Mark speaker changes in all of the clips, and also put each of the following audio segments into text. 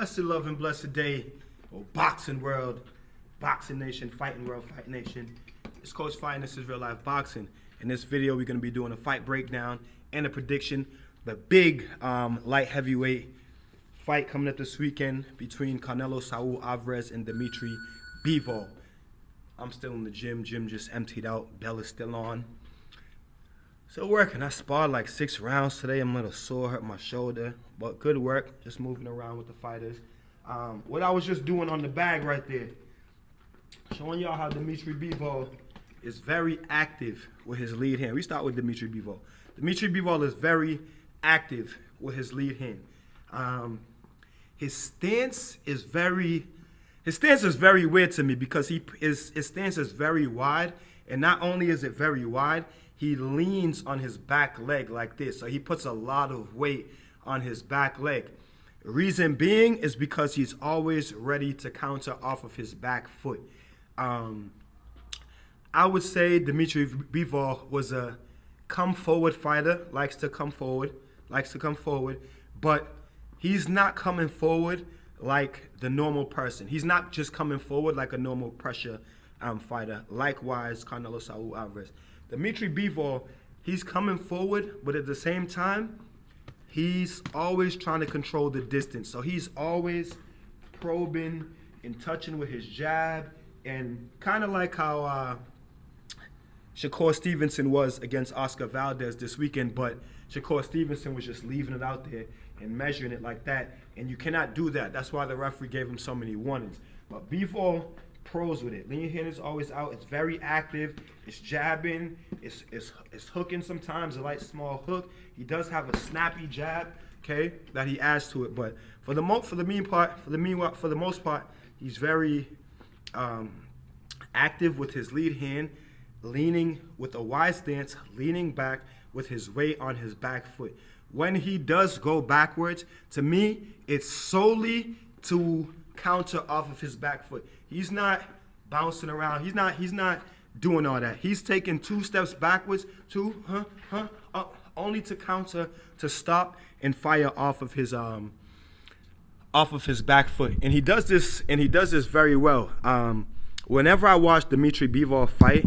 Speaker 1: Blessed love and blessed day, oh boxing world, boxing nation, fighting world, fight nation. It's Coach Fight, and this is Real Life Boxing. In this video, we're going to be doing a fight breakdown and a prediction. The big light heavyweight fight coming up this weekend between Canelo, ALVAREZ, and DMITRY Bivol. I'm still in the gym. Gym just emptied out. Bell is still on. Still working. I sparred like 6 rounds today. I'm a little sore, hurt my shoulder, but good work. Just moving around with the fighters. What I was just doing on the bag right there, showing y'all how DMITRY Bivol is very active with his lead hand. We start with DMITRY Bivol. DMITRY Bivol is very active with his lead hand. His stance is very weird to me because his stance is very wide, and not only is it very wide, he leans on his back leg like this. So he puts a lot of weight on his back leg. Reason being is because he's always ready to counter off of his back foot. I would say DMITRY Bivol was a come forward fighter, likes to come forward, but he's not coming forward like the normal person. He's not just coming forward like a normal pressure fighter. Likewise, Canelo ALVAREZ. DMITRY Bivol, he's coming forward, but at the same time, he's always trying to control the distance. So he's always probing and touching with his jab, and kind of like how Shakur Stevenson was against Oscar Valdez this weekend, but Shakur Stevenson was just leaving it out there and measuring it like that, and you cannot do that. That's why the referee gave him so many warnings. But Bivol pros with it. Lean hand is always out. It's very active. It's jabbing. It's hooking sometimes, a light small hook. He does have a snappy jab, okay, that he adds to it. But for the most part, he's very active with his lead hand, leaning with a wide stance, leaning back with his weight on his back foot. When he does go backwards, to me, it's solely to counter off of his back foot. He's not bouncing around. He's not doing all that. He's taking 2 steps backwards, only to counter, to stop and fire off of his back foot. And he does this very well. Whenever I watch DMITRY Bivol fight,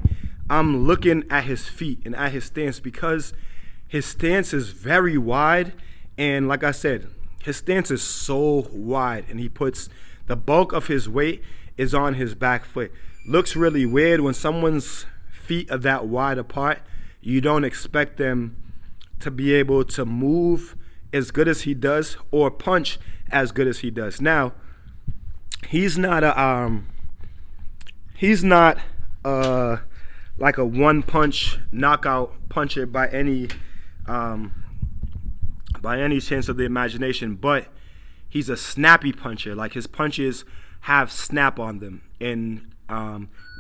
Speaker 1: I'm looking at his feet and at his stance, because his stance is very wide, and like I said, his stance is so wide, and he puts the bulk of his weight is on his back foot. Looks really weird when someone's feet are that wide apart. You don't expect them to be able to move as good as he does or punch as good as he does. Now, he's not like a one-punch knockout puncher by any chance of the imagination, but he's a snappy puncher. Like, his punches have snap on them, and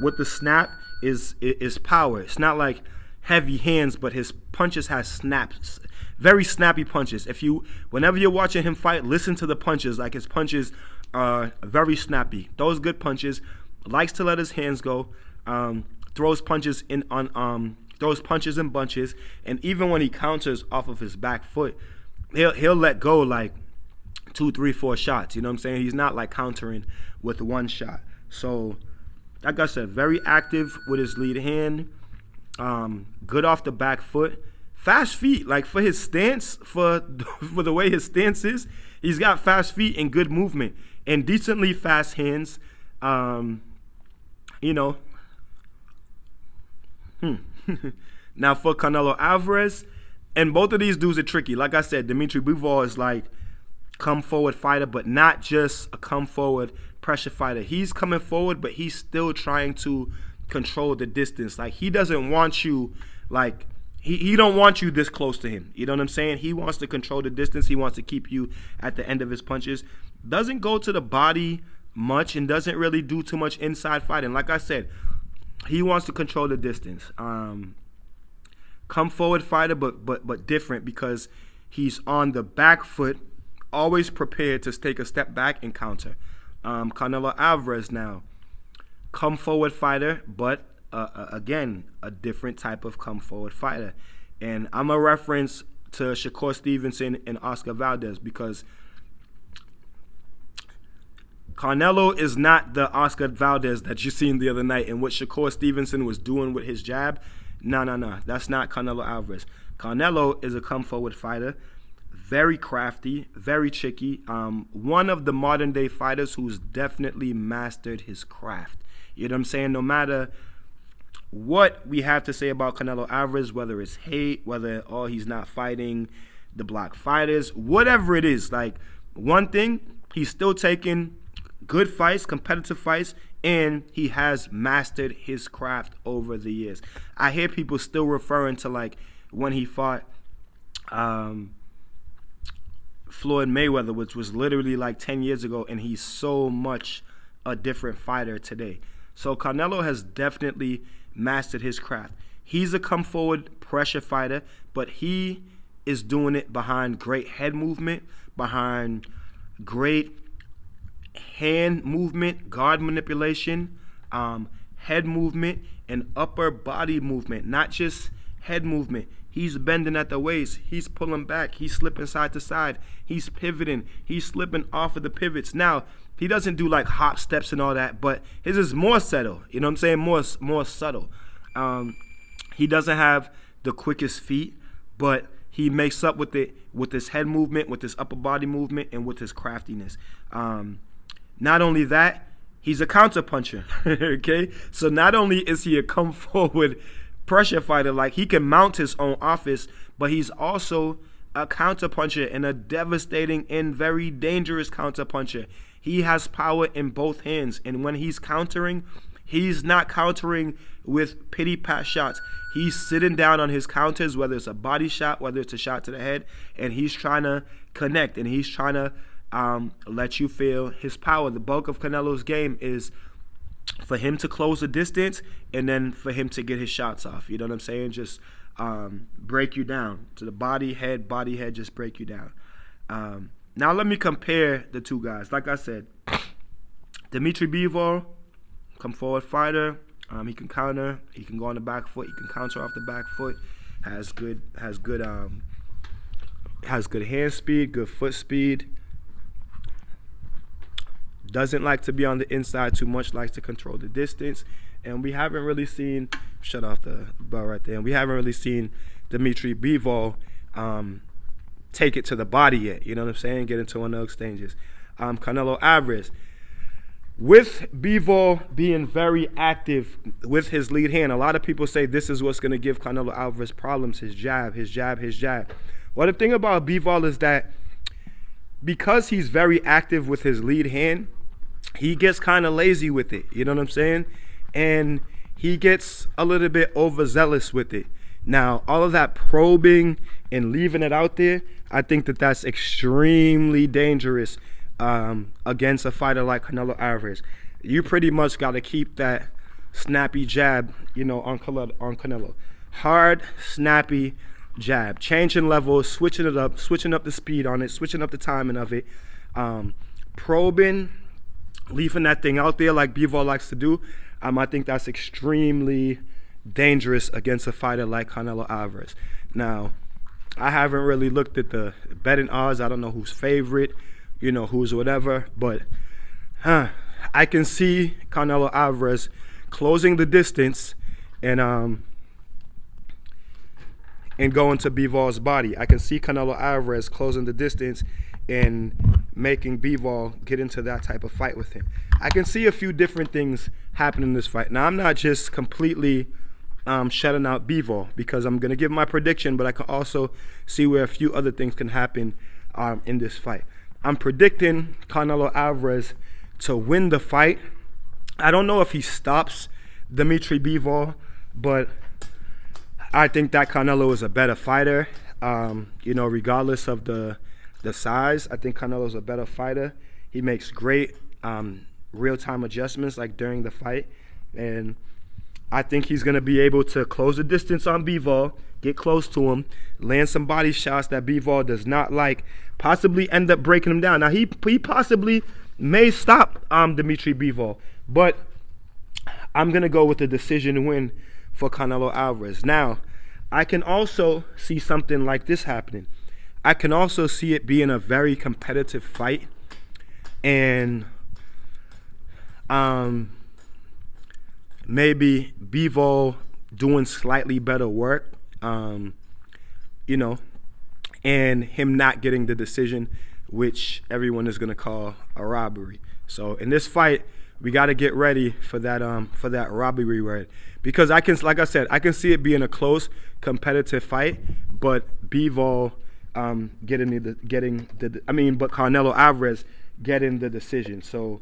Speaker 1: with the snap is power. It's not like heavy hands, but his punches have snaps, very snappy punches. Whenever you're watching him fight, listen to the punches. Like, his punches are very snappy. Those good punches. Likes to let his hands go. Throws punches in bunches, and even when he counters off of his back foot, he'll let go like 2, 3, 4 shots. You know what I'm saying? He's not like countering with 1 shot. So, like I said, very active with his lead hand. Good off the back foot. Fast feet. Like, for his stance, for the way his stance is, he's got fast feet and good movement and decently fast hands. You know. Now for Canelo ALVAREZ, and both of these dudes are tricky. Like I said, DMITRY Bivol is like come forward fighter, but not just a come forward pressure fighter. He's coming forward, but he's still trying to control the distance. Like, he doesn't want you, like, he don't want you this close to him. You know what I'm saying? He wants to control the distance. He wants to keep you at the end of his punches. Doesn't go to the body much and doesn't really do too much inside fighting. Like I said, he wants to control the distance. Come forward fighter, but different, because he's on the back foot, always prepared to take a step back and counter. Canelo ALVAREZ now, come forward fighter, but again, a different type of come forward fighter. And I'm a reference to Shakur Stevenson and Oscar Valdez because Canelo is not the Oscar Valdez that you seen the other night and what Shakur Stevenson was doing with his jab. No. That's not Canelo Alvarez. Canelo is a come-forward fighter. Very crafty, very tricky. One of the modern day fighters who's definitely mastered his craft. You know what I'm saying? No matter what we have to say about Canelo Alvarez, whether it's hate, whether he's not fighting the black fighters, whatever it is, like one thing, he's still taking good fights, competitive fights, and he has mastered his craft over the years. I hear people still referring to like when he fought Floyd Mayweather, which was literally like 10 years ago, and he's so much a different fighter today. So Canelo has definitely mastered his craft. He's a come forward pressure fighter, but he is doing it behind great head movement, behind great hand movement, guard manipulation, head movement, and upper body movement, not just head movement. He's bending at the waist. He's pulling back. He's slipping side to side. He's pivoting. He's slipping off of the pivots. Now, he doesn't do like hop steps and all that, but his is more subtle. You know what I'm saying? More subtle. He doesn't have the quickest feet, but he makes up with it with his head movement, with his upper body movement, and with his craftiness. Not only that, he's a counter puncher. Okay? So not only is he a come forward pressure fighter, like he can mount his own offense, but he's also a counter puncher and a devastating and very dangerous counter puncher. He has power in both hands, and when he's countering, he's not countering with pity pat shots. He's sitting down on his counters, whether it's a body shot, whether it's a shot to the head, and he's trying to connect, and he's trying to let you feel his power. The bulk of Canelo's game is for him to close the distance and then for him to get his shots off. You know what I'm saying? Just break you down to the body, head, just break you down. Now let me compare the two guys. Like I said, DMITRY Bivol, come forward fighter. He can counter. He can go on the back foot. He can counter off the back foot. Has good hand speed, good foot speed. Doesn't like to be on the inside too much, likes to control the distance. And we haven't really seen, shut off the bell right there, and we haven't really seen DMITRY Bivol take it to the body yet. You know what I'm saying? Get into one of those exchanges. Canelo Alvarez. With Bivol being very active with his lead hand, a lot of people say this is what's going to give Canelo Alvarez problems, his jab. Well, the thing about Bivol is that because he's very active with his lead hand, he gets kind of lazy with it, you know what I'm saying? And he gets a little bit overzealous with it. Now, all of that probing and leaving it out there, I think that that's extremely dangerous against a fighter like Canelo Alvarez. You pretty much got to keep that snappy jab, you know, on Canelo. Hard, snappy jab. Changing levels, switching it up, switching up the speed on it, switching up the timing of it. Probing, leaving that thing out there like Bivol likes to do. I think that's extremely dangerous against a fighter like Canelo Alvarez. Now, I haven't really looked at the betting odds. I don't know who's favorite, you know, who's whatever, but I can see Canelo Alvarez closing the distance and going to Bivol's body. I can see Canelo Alvarez closing the distance and making Bivol get into that type of fight with him. I can see a few different things happening in this fight. Now, I'm not just completely shutting out Bivol because I'm going to give my prediction, but I can also see where a few other things can happen in this fight. I'm predicting Canelo Alvarez to win the fight. I don't know if he stops DMITRY Bivol, but I think that Canelo is a better fighter. You know, regardless of the size, I think Canelo's a better fighter. He makes great real-time adjustments like during the fight, and I think he's going to be able to close the distance on Bivol, get close to him, land some body shots that Bivol does not like, possibly end up breaking him down. Now, he possibly may stop DMITRY Bivol, but I'm going to go with the decision win for Canelo Alvarez. Now, I can also see something like this happening. I can also see it being a very competitive fight, and Maybe Bivol doing slightly better work, you know, and him not getting the decision, which everyone is gonna call a robbery. So in this fight, we got to get ready for that robbery word, because like I said, I can see it being a close, competitive fight, but Bivol but Canelo Alvarez getting the decision. So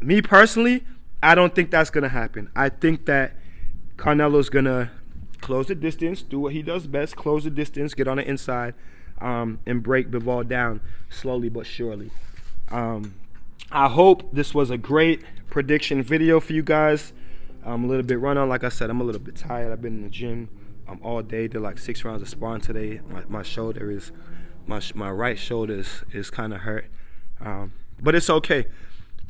Speaker 1: me personally, I don't think that's gonna happen. I think that Canelo's gonna close the distance, do what he does best, close the distance, get on the inside, and break Bivol down slowly but surely. I hope this was a great prediction video for you guys. I'm a little bit run on. Like I said, I'm a little bit tired. I've been in the gym all day. Did like 6 rounds of sparring today. My shoulder is, my right shoulder is kind of hurt. But it's okay.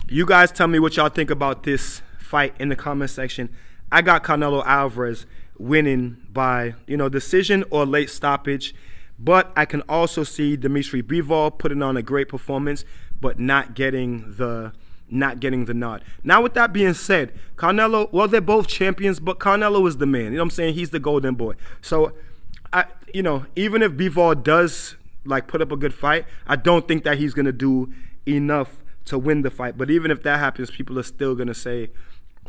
Speaker 1: You guys tell me what y'all think about this fight in the comment section. I got Canelo Alvarez winning by, decision or late stoppage. But I can also see DMITRY Bivol putting on a great performance, but not getting the nod. Now, with that being said, Canelo, well, they're both champions, but Canelo is the man. You know what I'm saying? He's the golden boy. So, even if Bivol does put up a good fight, I don't think that he's gonna do enough to win the fight. But even if that happens, people are still gonna say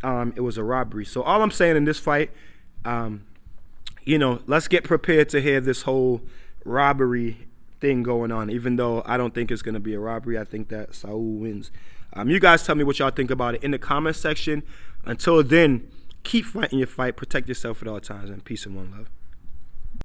Speaker 1: it was a robbery. So all I'm saying in this fight, let's get prepared to hear this whole robbery thing going on, even though I don't think it's going to be a robbery. I think that Saul wins. You guys tell me what y'all think about it in the comment section. Until then, keep fighting your fight, protect yourself at all times, and peace and one love.